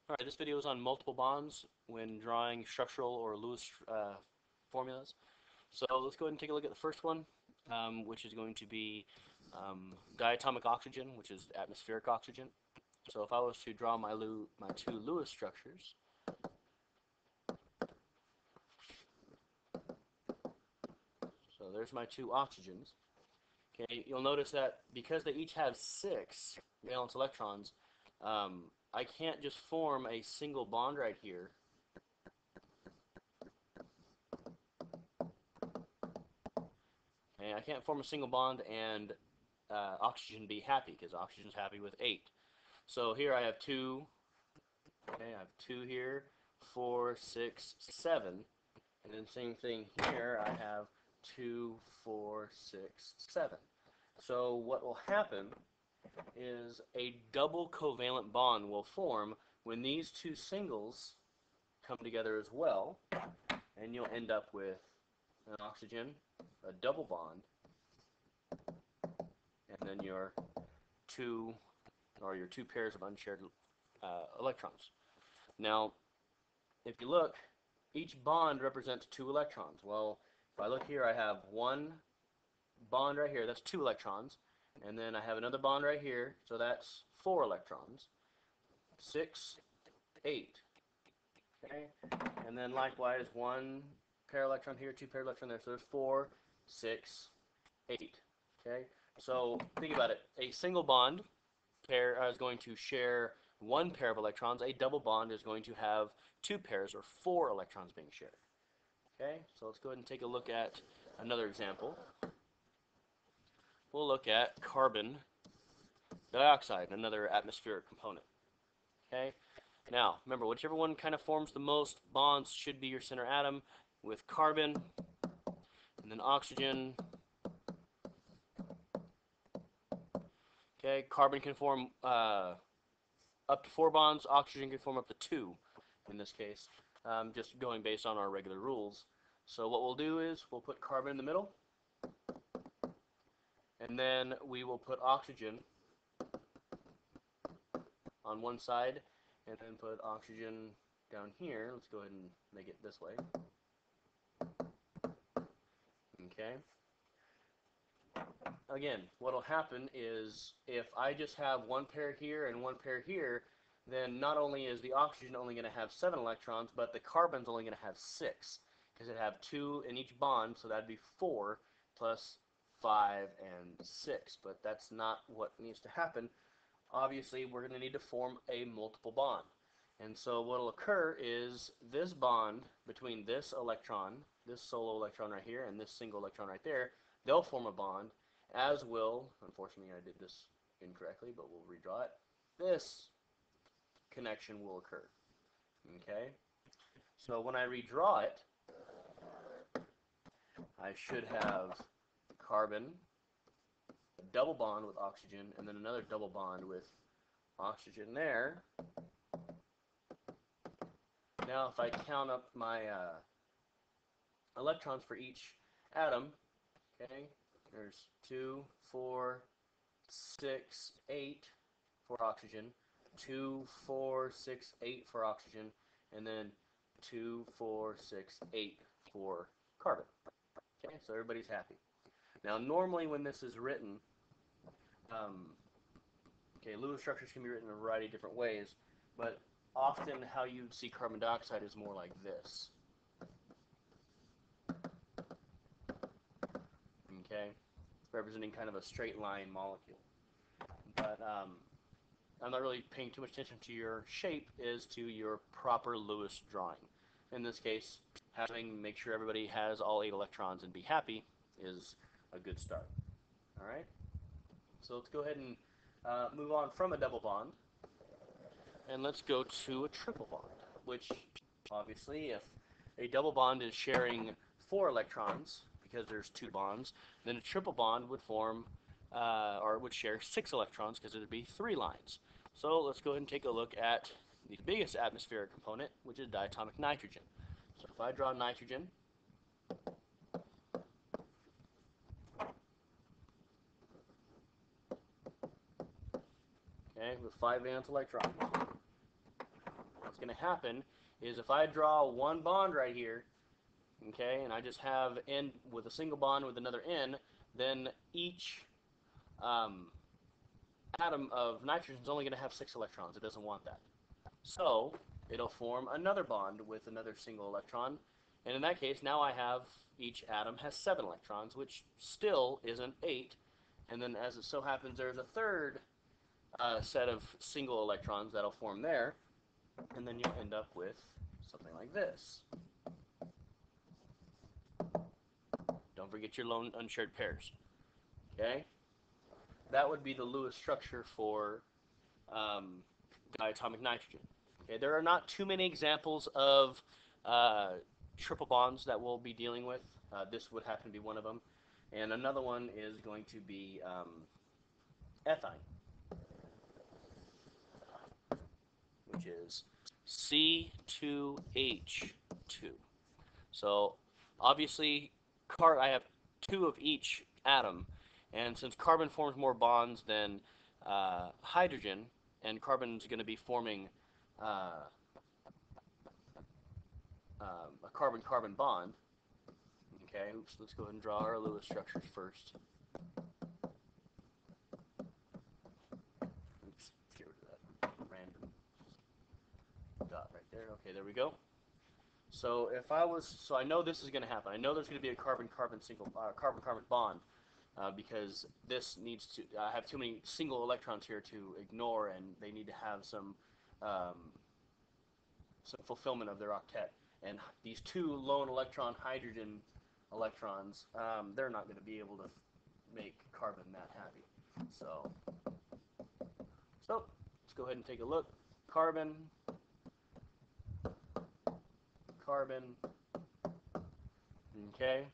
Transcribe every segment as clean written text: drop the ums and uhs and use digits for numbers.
Alright, this video is on multiple bonds when drawing structural or Lewis formulas. So let's go ahead and take a look at the first one, which is going to be diatomic oxygen, which is atmospheric oxygen. So if I was to draw my two Lewis structures, so there's my two oxygens. Okay, you'll notice that because they each have 6 valence electrons, I can't just form a single bond right here. And I can't form a single bond and oxygen be happy, because oxygen's happy with 8. So here I have 2. Okay, I have 2 here, 4, 6, 7. And then same thing here, I have 2, 4, 6, 7. So what will happen is a double covalent bond will form when these two singles come together as well, and you'll end up with an oxygen, a double bond, and then your two pairs of unshared electrons. Now, if you look, each bond represents 2 electrons. Well, if I look here, I have one bond right here, that's 2 electrons, and then I have another bond right here, so that's 4 electrons. 6, 8. Okay, and then likewise, one pair electron here, 2 pair electron there, so there's 4, 6, 8. Okay, so think about it. A single bond pair is going to share 1 pair of electrons. A double bond is going to have 2 pairs or 4 electrons being shared. Okay, so let's go ahead and take a look at another example. We'll look at carbon dioxide, another atmospheric component. Okay, now remember, whichever one kind of forms the most bonds should be your center atom, with carbon and then oxygen. Okay, carbon can form up to 4 bonds, oxygen can form up to 2 in this case, just going based on our regular rules. So what we'll do is we'll put carbon in the middle, and then we will put oxygen on one side, and then put oxygen down here. Let's go ahead and make it this way. Okay. Again, what will happen is if I just have 1 pair here and 1 pair here, then not only is the oxygen only going to have 7 electrons, but the carbon's only going to have 6, because it have 2 in each bond, so that'd be 4 plus 5 and 6. But that's not what needs to happen. Obviously, we're going to need to form a multiple bond. And so what will occur is this bond between this electron, this solo electron right here, and this single electron right there, they'll form a bond, as will, unfortunately I did this incorrectly, but we'll redraw it, this connection will occur. Okay? So when I redraw it, I should have carbon, a double bond with oxygen, and then another double bond with oxygen there. Now if I count up my electrons for each atom, okay, there's 2, 4, 6, 8 for oxygen, 2, 4, 6, 8 for oxygen, and then 2, 4, 6, 8 for carbon. Okay, so everybody's happy. Now normally when this is written, okay, Lewis structures can be written in a variety of different ways, but often how you'd see carbon dioxide is more like this. Okay, representing kind of a straight line molecule. But I'm not really paying too much attention to your shape, is to your proper Lewis drawing. In this case, make sure everybody has all 8 electrons and be happy is a good start. All right, so let's go ahead and move on from a double bond, and let's go to a triple bond, which obviously if a double bond is sharing 4 electrons, because there's 2 bonds, then a triple bond would form or would share 6 electrons, because it would be 3 lines. So let's go ahead and take a look at the biggest atmospheric component, which is diatomic nitrogen. So if I draw nitrogen, okay, with 5 valence electrons, what's going to happen is if I draw one bond right here, okay, and I just have N with a single bond with another N, then each atom of nitrogen is only going to have 6 electrons. It doesn't want that. So it'll form another bond with another single electron, and in that case, now I have each atom has 7 electrons, which still isn't 8. And then as it so happens, there's a third set of single electrons that'll form there, and then you'll end up with something like this. Don't forget your lone unshared pairs. Okay? That would be the Lewis structure for diatomic nitrogen. Okay, there are not too many examples of triple bonds that we'll be dealing with. This would happen to be one of them. And another one is going to be ethyne, which is C2H2. So obviously I have 2 of each atom, and since carbon forms more bonds than hydrogen, and carbon is going to be forming a carbon-carbon bond. Okay, oops, let's go ahead and draw our Lewis structures first. Oops, let's get rid of that random dot right there. Okay, there we go. So if I was, so I know this is going to happen. I know there's going to be a carbon-carbon bond because this needs to. I have too many single electrons here to ignore, and they need to have some fulfillment of their octet. And these 2 lone electron hydrogen electrons, they're not going to be able to make carbon that happy. So let's go ahead and take a look. Carbon, carbon, okay,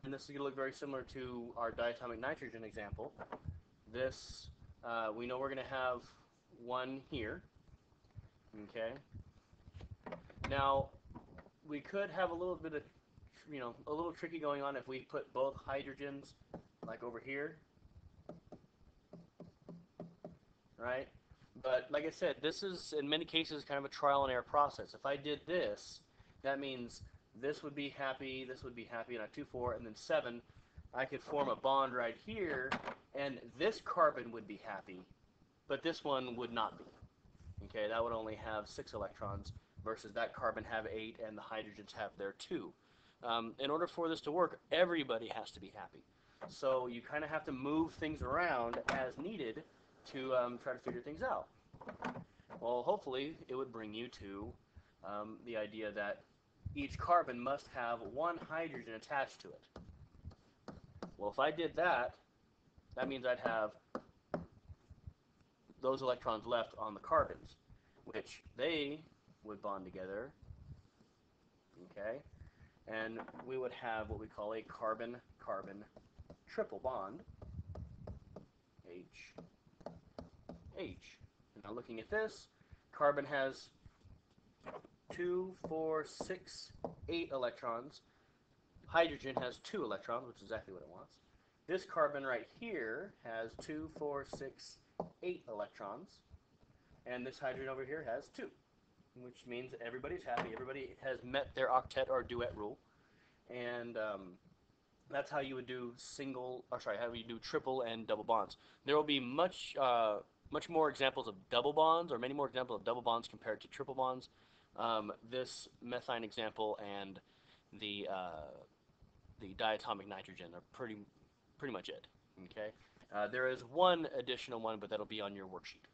and this is going to look very similar to our diatomic nitrogen example. This, we know we're going to have 1 here, okay. Now, we could have a little bit of, a little tricky going on if we put both hydrogens, like over here, right? But like I said, this is, in many cases, kind of a trial and error process. If I did this, that means this would be happy, and I have 2, 4, and then 7. I could form a bond right here, and this carbon would be happy, but this one would not be. Okay, that would only have 6 electrons, versus that carbon have 8, and the hydrogens have their 2. In order for this to work, everybody has to be happy. So you kind of have to move things around as needed to try to figure things out. Well, hopefully it would bring you to the idea that each carbon must have 1 hydrogen attached to it. Well, if I did that, that means I'd have those electrons left on the carbons, which they would bond together, okay, and we would have what we call a carbon-carbon triple bond, H, H. And now looking at this, carbon has 2, 4, 6, 8 electrons. Hydrogen has 2 electrons, which is exactly what it wants. This carbon right here has 2, 4, 6, 8 electrons. And this hydrogen over here has 2, which means everybody's happy. Everybody has met their octet or duet rule. And that's how you would do how you do triple and double bonds. There will be much more examples of double bonds, or many more examples of double bonds compared to triple bonds. This methine example and the diatomic nitrogen are pretty much it. Okay. There is one additional one, but that'll be on your worksheet.